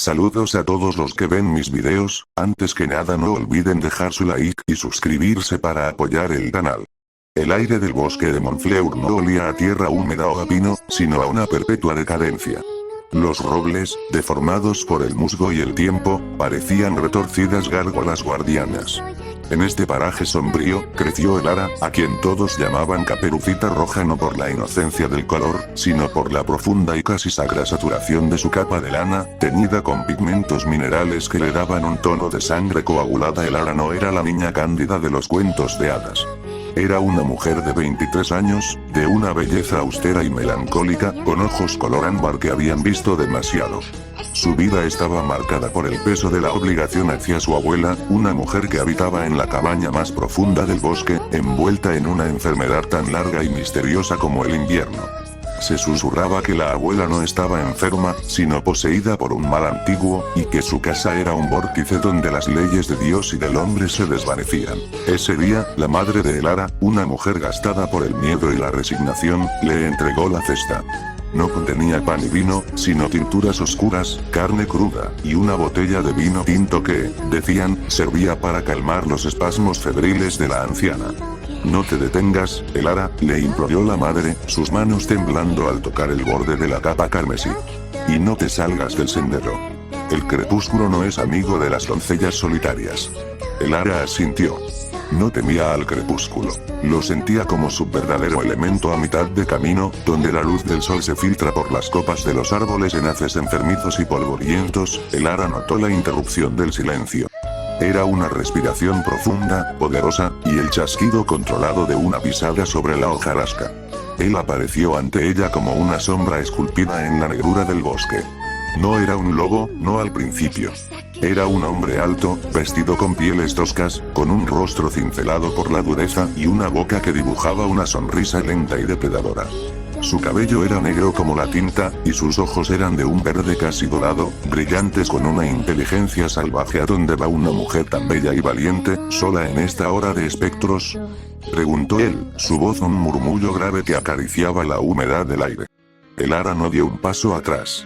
Saludos a todos los que ven mis videos, antes que nada no olviden dejar su like y suscribirse para apoyar el canal. El aire del bosque de Montfleur no olía a tierra húmeda o a pino, sino a una perpetua decadencia. Los robles, deformados por el musgo y el tiempo, parecían retorcidas gárgolas guardianas. En este paraje sombrío, creció Elara, a quien todos llamaban Caperucita Roja no por la inocencia del color, sino por la profunda y casi sagra saturación de su capa de lana, teñida con pigmentos minerales que le daban un tono de sangre coagulada. Elara no era la niña cándida de los cuentos de hadas. Era una mujer de 23 años, de una belleza austera y melancólica, con ojos color ámbar que habían visto demasiado. Su vida estaba marcada por el peso de la obligación hacia su abuela, una mujer que habitaba en la cabaña más profunda del bosque, envuelta en una enfermedad tan larga y misteriosa como el invierno. Se susurraba que la abuela no estaba enferma, sino poseída por un mal antiguo, y que su casa era un vórtice donde las leyes de Dios y del hombre se desvanecían. Ese día, la madre de Elara, una mujer gastada por el miedo y la resignación, le entregó la cesta. No contenía pan y vino, sino tinturas oscuras, carne cruda, y una botella de vino tinto que, decían, servía para calmar los espasmos febriles de la anciana. No te detengas, Elara, le imploró la madre, sus manos temblando al tocar el borde de la capa carmesí. Y no te salgas del sendero. El crepúsculo no es amigo de las doncellas solitarias. Elara asintió. No temía al crepúsculo. Lo sentía como su verdadero elemento a mitad de camino, donde la luz del sol se filtra por las copas de los árboles en haces enfermizos y polvorientos. Elara notó la interrupción del silencio. Era una respiración profunda, poderosa, y el chasquido controlado de una pisada sobre la hojarasca. Él apareció ante ella como una sombra esculpida en la negrura del bosque. No era un lobo, no al principio. Era un hombre alto, vestido con pieles toscas, con un rostro cincelado por la dureza y una boca que dibujaba una sonrisa lenta y depredadora. Su cabello era negro como la tinta, y sus ojos eran de un verde casi dorado, brillantes con una inteligencia salvaje. ¿A dónde va una mujer tan bella y valiente, sola en esta hora de espectros?, preguntó él, su voz un murmullo grave que acariciaba la humedad del aire. Elara no dio un paso atrás.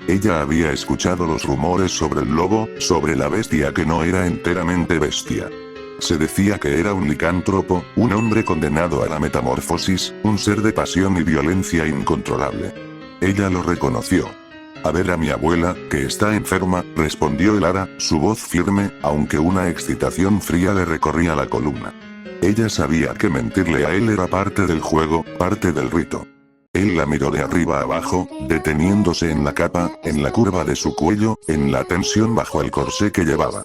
Ella había escuchado los rumores sobre el lobo, sobre la bestia que no era enteramente bestia. Se decía que era un licántropo, un hombre condenado a la metamorfosis, un ser de pasión y violencia incontrolable. Ella lo reconoció. A ver a mi abuela, que está enferma, respondió Elara, su voz firme, aunque una excitación fría le recorría la columna. Ella sabía que mentirle a él era parte del juego, parte del rito. Él la miró de arriba a abajo, deteniéndose en la capa, en la curva de su cuello, en la tensión bajo el corsé que llevaba.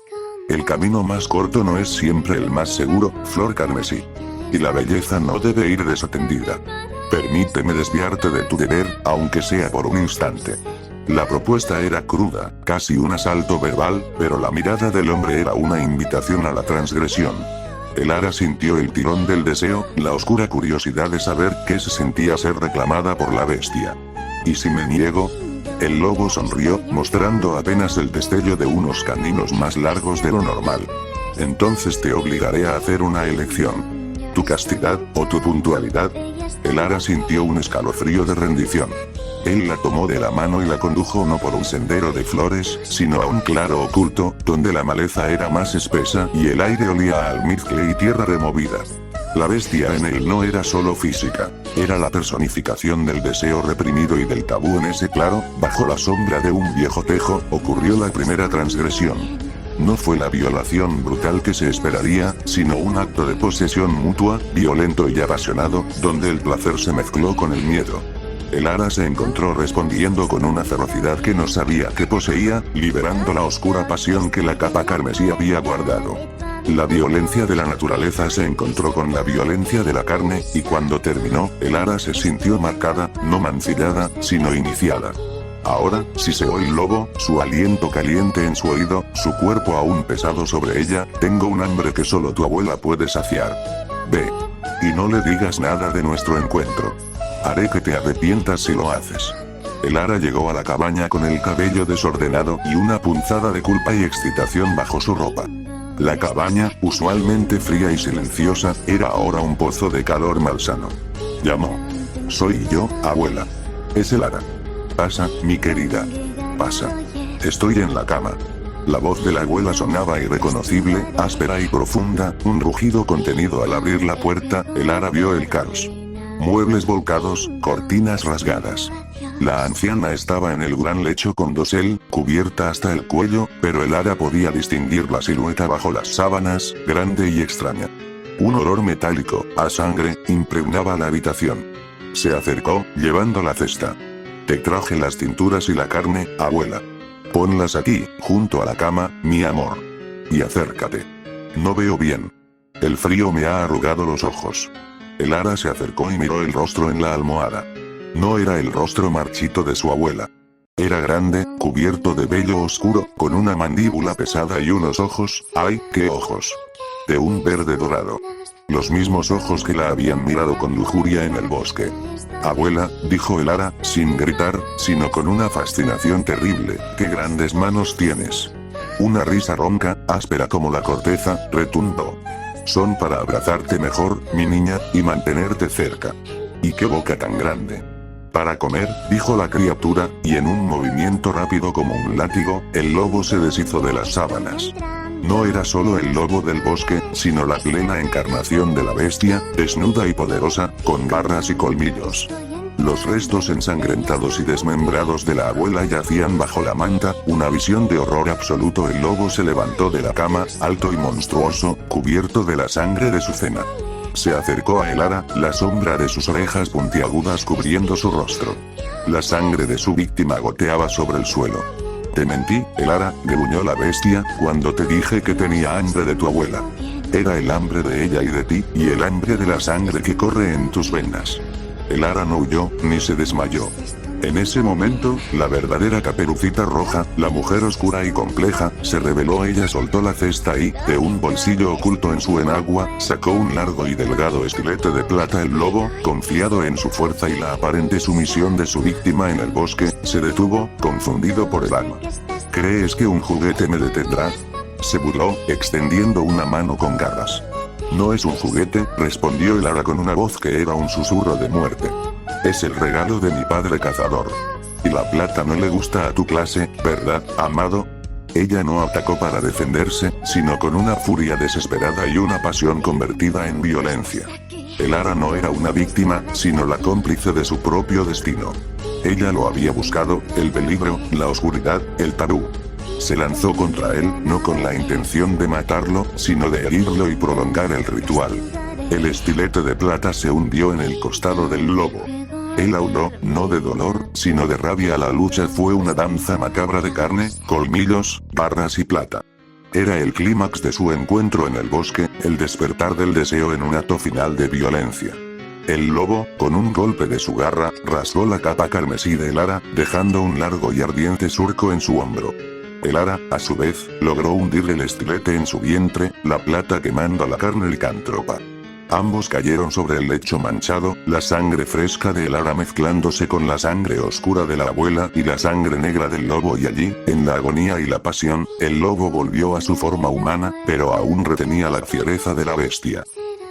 El camino más corto no es siempre el más seguro, Flor Carmesí. Y la belleza no debe ir desatendida. Permíteme desviarte de tu deber, aunque sea por un instante. La propuesta era cruda, casi un asalto verbal, pero la mirada del hombre era una invitación a la transgresión. Elara sintió el tirón del deseo, la oscura curiosidad de saber qué se sentía ser reclamada por la bestia. ¿Y si me niego? El lobo sonrió, mostrando apenas el destello de unos caninos más largos de lo normal. Entonces te obligaré a hacer una elección. ¿Tu castidad, o tu puntualidad? Elara sintió un escalofrío de rendición. Él la tomó de la mano y la condujo no por un sendero de flores, sino a un claro oculto, donde la maleza era más espesa y el aire olía a almizcle y tierra removida. La bestia en él no era solo física, era la personificación del deseo reprimido y del tabú. En ese claro, bajo la sombra de un viejo tejo, ocurrió la primera transgresión. No fue la violación brutal que se esperaría, sino un acto de posesión mutua, violento y apasionado, donde el placer se mezcló con el miedo. Elara se encontró respondiendo con una ferocidad que no sabía que poseía, liberando la oscura pasión que la capa carmesí había guardado. La violencia de la naturaleza se encontró con la violencia de la carne, y cuando terminó, Elara se sintió marcada, no mancillada, sino iniciada. Ahora, siseó el lobo, su aliento caliente en su oído, su cuerpo aún pesado sobre ella, tengo un hambre que solo tu abuela puede saciar. Ve. Y no le digas nada de nuestro encuentro. Haré que te arrepientas si lo haces. Elara llegó a la cabaña con el cabello desordenado y una punzada de culpa y excitación bajo su ropa. La cabaña, usualmente fría y silenciosa, era ahora un pozo de calor malsano. Llamó. Soy yo, abuela. Es Elara. Pasa, mi querida. Pasa. Estoy en la cama. La voz de la abuela sonaba irreconocible, áspera y profunda, un rugido contenido al abrir la puerta. Elara vio el caos. Muebles volcados, cortinas rasgadas. La anciana estaba en el gran lecho con dosel, cubierta hasta el cuello, pero Elara podía distinguir la silueta bajo las sábanas, grande y extraña. Un olor metálico, a sangre, impregnaba la habitación. Se acercó, llevando la cesta. Te traje las cinturas y la carne, abuela. Ponlas aquí, junto a la cama, mi amor. Y acércate. No veo bien. El frío me ha arrugado los ojos. Elara se acercó y miró el rostro en la almohada. No era el rostro marchito de su abuela. Era grande, cubierto de vello oscuro, con una mandíbula pesada y unos ojos, ¡ay, qué ojos! De un verde dorado. Los mismos ojos que la habían mirado con lujuria en el bosque. Abuela, dijo Elara, sin gritar, sino con una fascinación terrible, ¡qué grandes manos tienes! Una risa ronca, áspera como la corteza, retumbó. Son para abrazarte mejor, mi niña, y mantenerte cerca. ¡Y qué boca tan grande! Para comer, dijo la criatura, y en un movimiento rápido como un látigo, el lobo se deshizo de las sábanas. No era solo el lobo del bosque, sino la plena encarnación de la bestia, desnuda y poderosa, con garras y colmillos. Los restos ensangrentados y desmembrados de la abuela yacían bajo la manta, una visión de horror absoluto. El lobo se levantó de la cama, alto y monstruoso, cubierto de la sangre de su cena. Se acercó a Elara, la sombra de sus orejas puntiagudas cubriendo su rostro. La sangre de su víctima goteaba sobre el suelo. Te mentí, Elara, gruñó la bestia, cuando te dije que tenía hambre de tu abuela. Era el hambre de ella y de ti, y el hambre de la sangre que corre en tus venas. Elara no huyó, ni se desmayó. En ese momento, la verdadera Caperucita Roja, la mujer oscura y compleja, se reveló. Ella soltó la cesta y, de un bolsillo oculto en su enagua, sacó un largo y delgado estilete de plata. El lobo, confiado en su fuerza y la aparente sumisión de su víctima en el bosque, se detuvo, confundido por el alma. ¿Crees que un juguete me detendrá? Se burló, extendiendo una mano con garras. No es un juguete, respondió Elara con una voz que era un susurro de muerte. Es el regalo de mi padre cazador. Y la plata no le gusta a tu clase, ¿verdad, amado? Ella no atacó para defenderse, sino con una furia desesperada y una pasión convertida en violencia. Elara no era una víctima, sino la cómplice de su propio destino. Ella lo había buscado, el peligro, la oscuridad, el tabú. Se lanzó contra él, no con la intención de matarlo, sino de herirlo y prolongar el ritual. El estilete de plata se hundió en el costado del lobo. Él aulló, no de dolor, sino de rabia. La lucha fue una danza macabra de carne, colmillos, garras y plata. Era el clímax de su encuentro en el bosque, el despertar del deseo en un acto final de violencia. El lobo, con un golpe de su garra, rasgó la capa carmesí de Elara, dejando un largo y ardiente surco en su hombro. Elara, a su vez, logró hundir el estilete en su vientre, la plata quemando la carne licántropa. Ambos cayeron sobre el lecho manchado, la sangre fresca de Elara mezclándose con la sangre oscura de la abuela y la sangre negra del lobo, y allí, en la agonía y la pasión, el lobo volvió a su forma humana, pero aún retenía la fiereza de la bestia.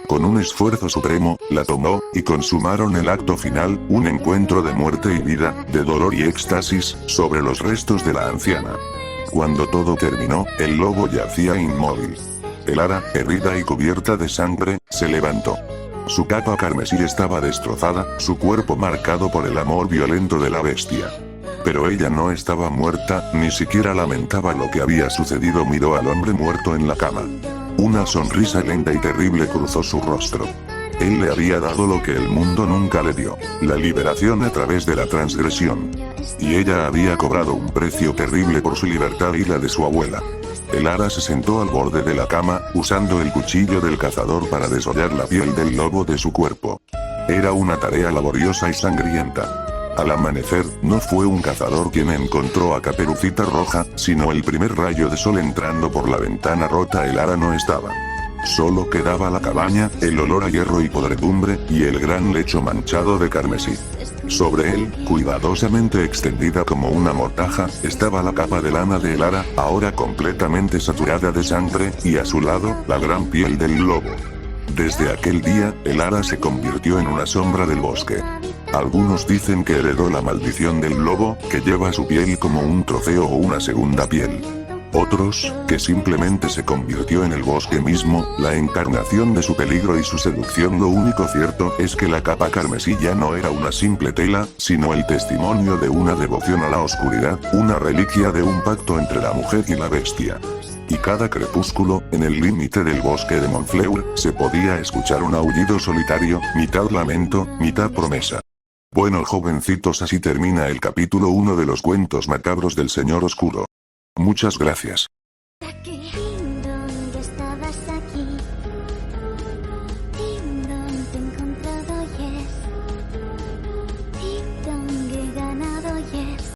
Con un esfuerzo supremo, la tomó, y consumaron el acto final, un encuentro de muerte y vida, de dolor y éxtasis, sobre los restos de la anciana. Cuando todo terminó, el lobo yacía inmóvil. Elara, herida y cubierta de sangre, se levantó. Su capa carmesí estaba destrozada, su cuerpo marcado por el amor violento de la bestia. Pero ella no estaba muerta, ni siquiera lamentaba lo que había sucedido. Miró al hombre muerto en la cama. Una sonrisa lenta y terrible cruzó su rostro. Él le había dado lo que el mundo nunca le dio, la liberación a través de la transgresión. Y ella había cobrado un precio terrible por su libertad y la de su abuela. Elara se sentó al borde de la cama, usando el cuchillo del cazador para desollar la piel del lobo de su cuerpo. Era una tarea laboriosa y sangrienta. Al amanecer, no fue un cazador quien encontró a Caperucita Roja, sino el primer rayo de sol entrando por la ventana rota. Elara no estaba. Solo quedaba la cabaña, el olor a hierro y podredumbre, y el gran lecho manchado de carmesí. Sobre él, cuidadosamente extendida como una mortaja, estaba la capa de lana de Elara, ahora completamente saturada de sangre, y a su lado, la gran piel del lobo. Desde aquel día, Elara se convirtió en una sombra del bosque. Algunos dicen que heredó la maldición del lobo, que lleva su piel como un trofeo o una segunda piel. Otros, que simplemente se convirtió en el bosque mismo, la encarnación de su peligro y su seducción. Lo único cierto es que la capa carmesí ya no era una simple tela, sino el testimonio de una devoción a la oscuridad, una reliquia de un pacto entre la mujer y la bestia. Y cada crepúsculo, en el límite del bosque de Montfleur, se podía escuchar un aullido solitario, mitad lamento, mitad promesa. Bueno jovencitos, así termina el capítulo 1 de los cuentos macabros del Señor Oscuro. Muchas gracias.